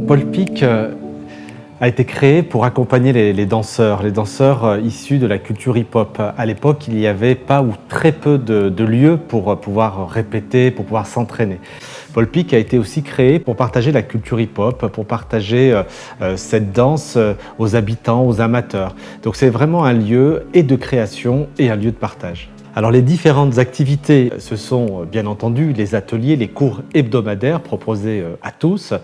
Paul Pic a été créé pour accompagner les danseurs issus de la culture hip-hop. À l'époque, il n'y avait pas ou très peu de lieux pour pouvoir répéter, pour pouvoir s'entraîner. Paul Pic a été aussi créé pour partager la culture hip-hop, pour partager cette danse aux habitants, aux amateurs. Donc c'est vraiment un lieu et de création et un lieu de partage. Alors les différentes activités, ce sont bien entendu les ateliers, les cours hebdomadaires proposés à tous.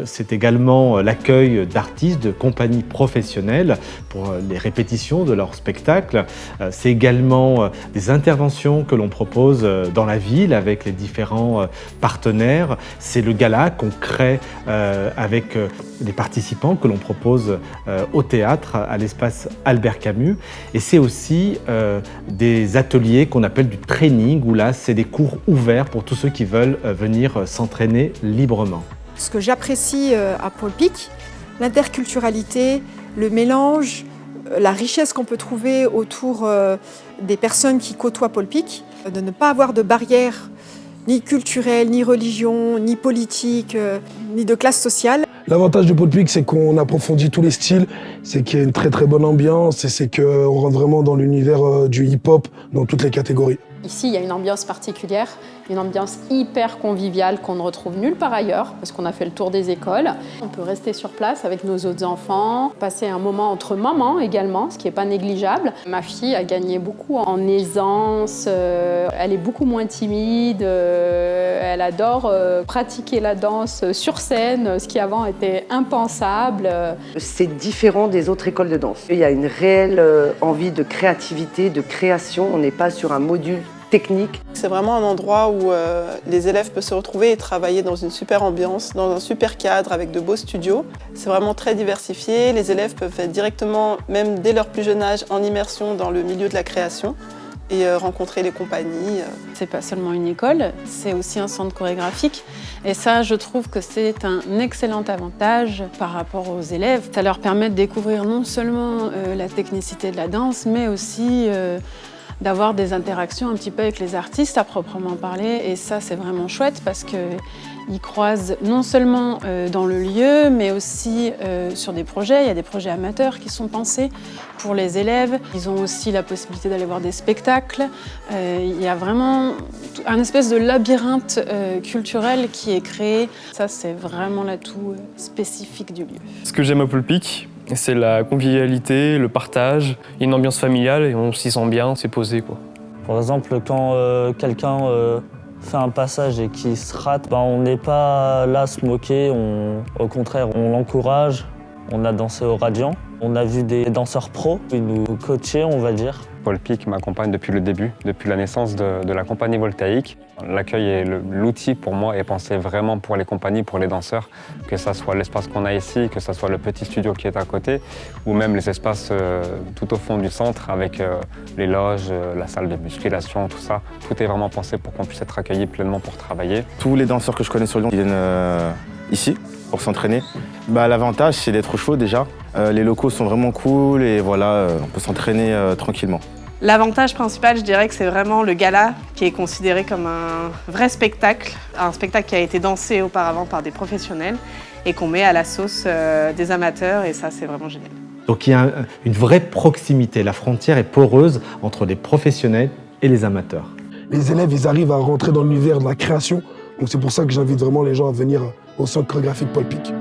C'est également l'accueil d'artistes, de compagnies professionnelles pour les répétitions de leurs spectacles. C'est également des interventions que l'on propose dans la ville avec les différents partenaires. C'est le gala qu'on crée avec les participants que l'on propose au théâtre, à l'espace Albert Camus. Et c'est aussi des ateliers qu'on appelle du training, où là, c'est des cours ouverts pour tous ceux qui veulent venir s'entraîner librement. Ce que j'apprécie à Paul Pic, l'interculturalité, le mélange, la richesse qu'on peut trouver autour des personnes qui côtoient Paul Pic, de ne pas avoir de barrières ni culturelle, ni religion, ni politique, ni de classe sociale. L'avantage de Paul Pic, c'est qu'on approfondit tous les styles, c'est qu'il y a une très bonne ambiance et c'est qu'on rentre vraiment dans l'univers du hip-hop dans toutes les catégories. Ici, il y a une ambiance particulière, une ambiance hyper conviviale qu'on ne retrouve nulle part ailleurs, parce qu'on a fait le tour des écoles. On peut rester sur place avec nos autres enfants, passer un moment entre mamans également, ce qui n'est pas négligeable. Ma fille a gagné beaucoup en aisance, elle est beaucoup moins timide, elle adore pratiquer la danse sur scène, ce qui avant était impensable. C'est différent des autres écoles de danse. Il y a une réelle envie de créativité, de création. On n'est pas sur un module technique. C'est vraiment un endroit où les élèves peuvent se retrouver et travailler dans une super ambiance, dans un super cadre avec de beaux studios. C'est vraiment très diversifié. Les élèves peuvent être directement, même dès leur plus jeune âge, en immersion dans le milieu de la création et rencontrer les compagnies. C'est pas seulement une école, c'est aussi un centre chorégraphique. Et ça, je trouve que c'est un excellent avantage par rapport aux élèves. Ça leur permet de découvrir non seulement la technicité de la danse, mais aussi d'avoir des interactions un petit peu avec les artistes à proprement parler. Et ça, c'est vraiment chouette parce qu'ils croisent non seulement dans le lieu, mais aussi sur des projets. Il y a des projets amateurs qui sont pensés pour les élèves. Ils ont aussi la possibilité d'aller voir des spectacles. Il y a vraiment un espèce de labyrinthe culturel qui est créé. Ça, c'est vraiment l'atout spécifique du lieu. Ce que j'aime à Paul Pic, c'est la convivialité, le partage, une ambiance familiale et on s'y sent bien, c'est posé quoi. Par exemple, quand quelqu'un fait un passage et qu'il se rate, on n'est pas là à se moquer, au contraire, on l'encourage. On a dansé au Radiant, on a vu des danseurs pros, ils nous coachaient, on va dire. Paul Pic m'accompagne depuis le début, depuis la naissance de la compagnie Voltaïque. L'accueil et l'outil pour moi est pensé vraiment pour les compagnies, pour les danseurs, que ce soit l'espace qu'on a ici, que ce soit le petit studio qui est à côté, ou même les espaces tout au fond du centre avec les loges, la salle de musculation, tout ça. Tout est vraiment pensé pour qu'on puisse être accueillis pleinement pour travailler. Tous les danseurs que je connais sur Lyon viennent ici pour s'entraîner. L'avantage, c'est d'être chaud déjà. Les locaux sont vraiment cool et voilà, on peut s'entraîner tranquillement. L'avantage principal, je dirais que c'est vraiment le gala qui est considéré comme un vrai spectacle, un spectacle qui a été dansé auparavant par des professionnels et qu'on met à la sauce des amateurs et ça, c'est vraiment génial. Donc il y a une vraie proximité, la frontière est poreuse entre les professionnels et les amateurs. Les élèves, ils arrivent à rentrer dans l'univers de la création, donc c'est pour ça que j'invite vraiment les gens à venir au centre chorégraphique Paul Pic.